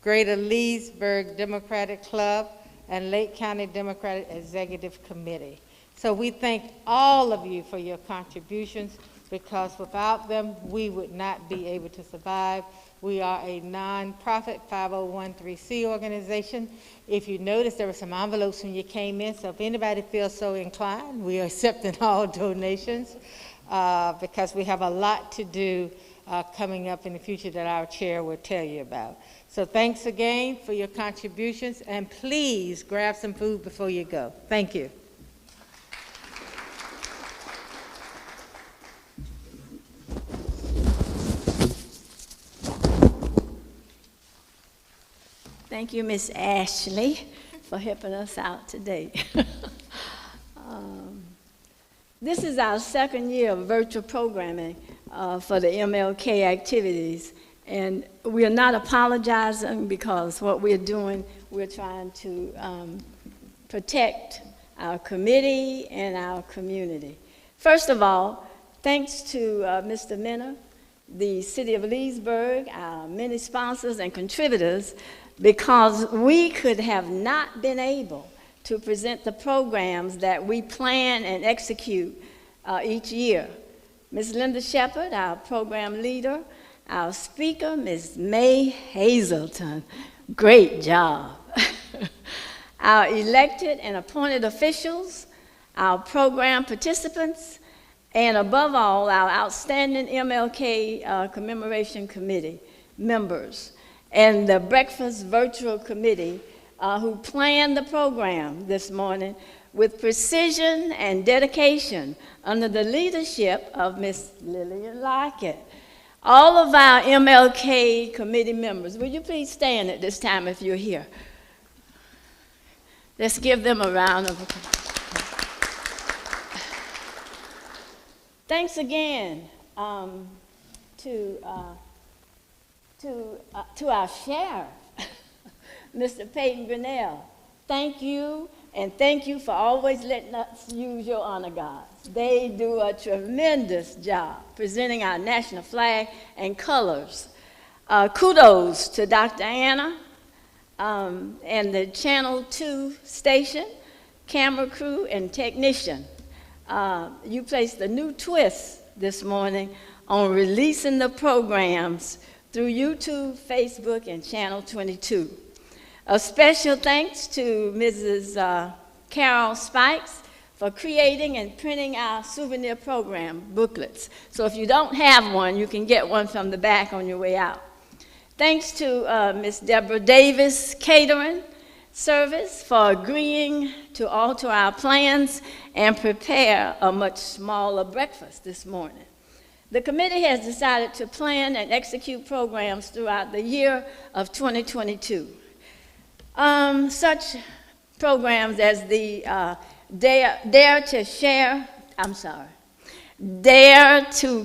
Greater Leesburg Democratic Club, and Lake County Democratic Executive Committee. So we thank all of you for your contributions, because without them, we would not be able to survive. We are a nonprofit 501(c)(3) organization. If you notice, there were some envelopes when you came in, so if anybody feels so inclined, we are accepting all donations because we have a lot to do coming up in the future that our chair will tell you about. So thanks again for your contributions, and please grab some food before you go. Thank you. Thank you, Miss Ashley, for helping us out today. This is our second year of virtual programming for the MLK activities. And we are not apologizing, because what we're doing, we're trying to protect our committee and our community. First of all, thanks to Mr. Minna, the City of Leesburg, our many sponsors and contributors, because we could have not been able to present the programs that we plan and execute each year. Ms. Linda Shepard, our program leader, our speaker, Ms. May Hazelton, great job. Our elected and appointed officials, our program participants, and above all, our outstanding MLK Commemoration Committee members, and the Breakfast Virtual Committee who planned the program this morning with precision and dedication under the leadership of Ms. Lillian Lockett. All of our MLK committee members, will you please stand at this time if you're here? Let's give them a round of applause. Thanks again to our sheriff, Mr. Peyton Grinnell. Thank you, and thank you for always letting us use your honor guards. They do a tremendous job presenting our national flag and colors. Kudos to Dr. Anna and the Channel 2 station, camera crew, and technician. You placed a new twist this morning on releasing the programs through YouTube, Facebook, and Channel 22. A special thanks to Mrs. Carol Spikes for creating and printing our souvenir program booklets. So if you don't have one, you can get one from the back on your way out. Thanks to Ms. Deborah Davis Catering Service for agreeing to alter our plans and prepare a much smaller breakfast this morning. The committee has decided to plan and execute programs throughout the year of 2022. Such programs as the Dare to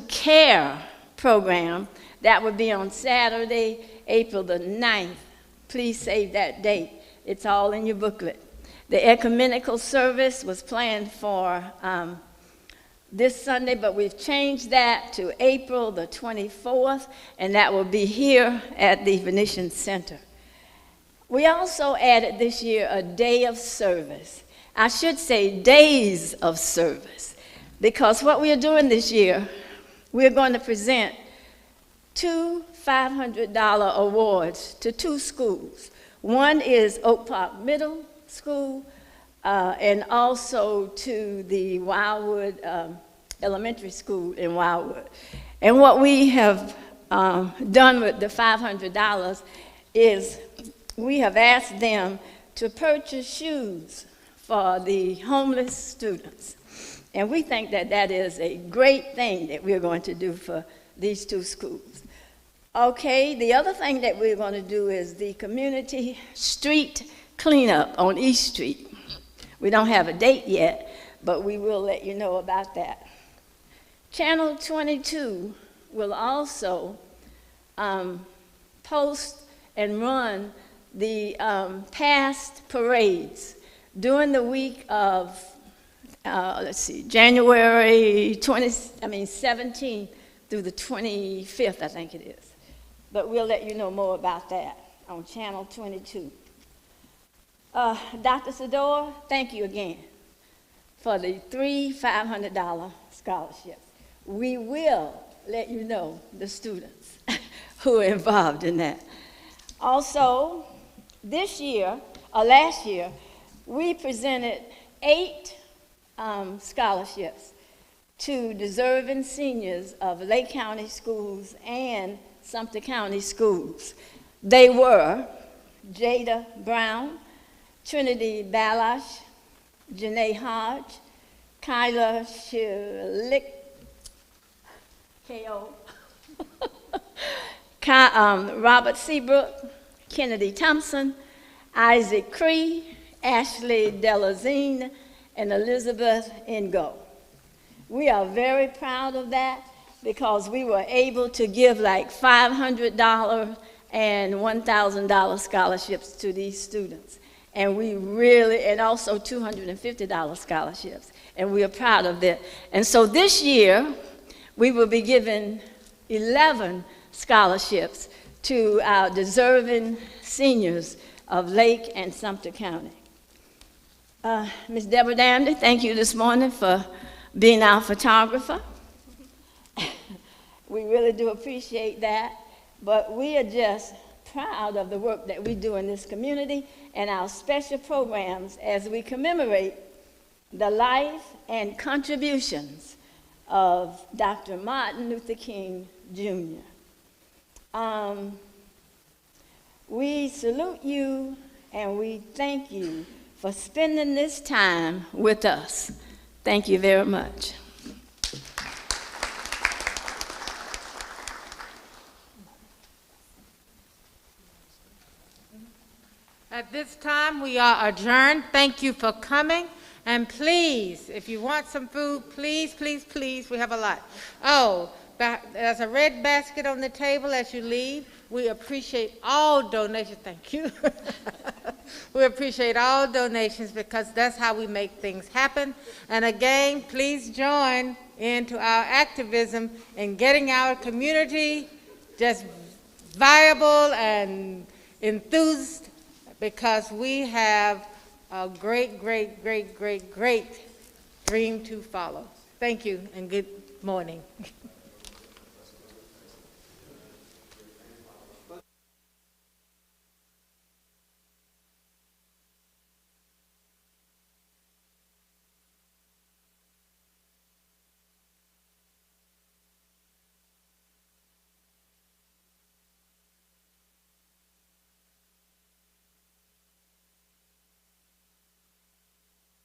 Care program that would be on Saturday, April the 9th. Please save that date. It's all in your booklet. The ecumenical service was planned for this Sunday, but we've changed that to April the 24th, and that will be here at the Venetian Center. We also added this year a day of service. I should say days of service, because what we are doing this year, we're going to present 2 $500 awards to 2 schools. One is Oak Park Middle School, and also to the Wildwood Elementary School in Wildwood. And what we have done with the $500 is we have asked them to purchase shoes for the homeless students. And we think that that is a great thing that we're going to do for these 2 schools. Okay, the other thing that we're going to do is the community street cleanup on East Street. We don't have a date yet, but we will let you know about that. Channel 22 will also post and run the past parades during the week of, January 17th through the 25th, I think it is. But we'll let you know more about that on Channel 22. Dr. Sador, thank you again for the 3 $500 scholarships. We will let you know the students who are involved in that. Also, this year, or last year, we presented 8 scholarships to deserving seniors of Lake County schools and Sumter County schools. They were Jada Brown, Trinity Balash, Janae Hodge, Kyla Schlick, K.O., Robert Seabrook, Kennedy Thompson, Isaac Cree, Ashley Delazine, and Elizabeth Ingo. We are very proud of that because we were able to give like $500 and $1,000 scholarships to these students. And we really, and also $250 scholarships. And we are proud of that. And so this year, we will be giving 11 scholarships to our deserving seniors of Lake and Sumter County. Ms. Deborah Dandy, thank you this morning for being our photographer. We really do appreciate that, but we are just proud of the work that we do in this community and our special programs as we commemorate the life and contributions of Dr. Martin Luther King, Jr. We salute you and we thank you for spending this time with us. Thank you very much. At this time, we are adjourned. Thank you for coming. And please, if you want some food, please, please, please, we have a lot. Oh, there's a red basket on the table as you leave. We appreciate all donations. Thank you. We appreciate all donations because that's how we make things happen. And again, please join into our activism in getting our community just viable and enthused, because we have a great, great, great, great, great dream to follow. Thank you and good morning.